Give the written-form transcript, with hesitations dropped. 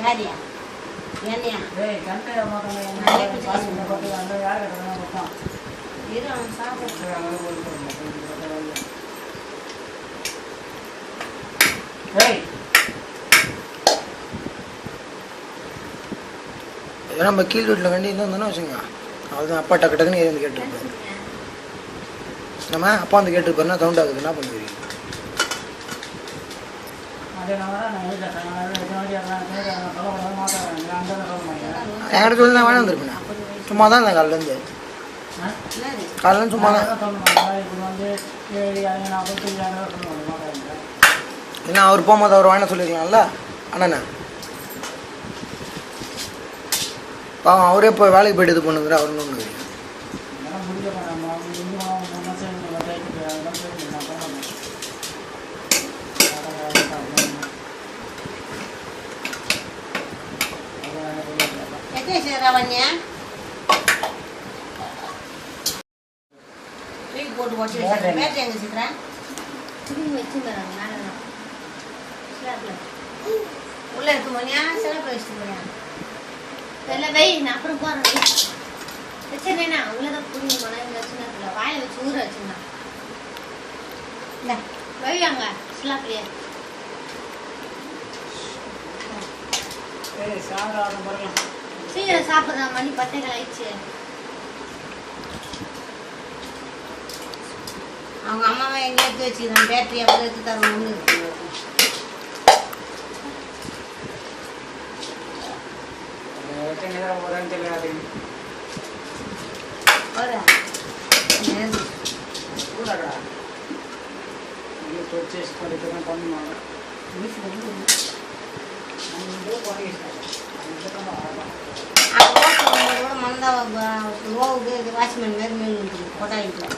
யாரியா என்னையா கண்டை யார் கட்டணும் இரு அவன் சாப்பிட்டு நம்ம கீழ் வீட்டில் கண்டி இருந்தால் வச்சுங்க அதுதான் அப்பா டக்கு டக்குன்னு ஏறி வந்து கேட்டுருப்பாரு. நம்ம அப்பா வந்து கேட்டுருப்பாருன்னா சவுண்ட் ஆகுது என்ன பண்ணுவீங்க? என்கிட்ட சொல்லி நான் வேணா வந்துருப்பேன். சும்மா தான் இருந்தேன் காலிலேருந்து. காலிலேருந்து சும்மா தான். ஏன்னா அவர் போகும்போது அவர் வேணா சொல்லியிருக்கலாம்ல அண்ணா. பாவம் அவரே இப்போ வேலைக்கு போய்ட்டு இது பண்ணுங்கிற அவர் ஒன்று போட்டு போட்டு எங்க சிக்கிறேன் உள்ள இருக்கு மணியா சிறப்பு வச்சுட்டு போனியா வை நான் அப்புறம் போறேன் வச்சுனா உள்ளதான் புரிஞ்சு போனா இந்த வச்சுனா வாயில வச்சு ஊற வச்சுனா வைவாங்க ஸ்லாப்லயே சீக்கிரம் சாப்பிட்றேன் மணி 10 ஆயிடுச்சு. அவங்க அம்மாவை எங்க எடுத்து வச்சுக்கிறேன் பேட்டரி அப்படி எடுத்து தரணும் ஒன்று இருக்கு மந்தா ரோவுக்கு வாட்ச்மேன் மாரி மீன் இருக்குது கொட்டாயிட்டு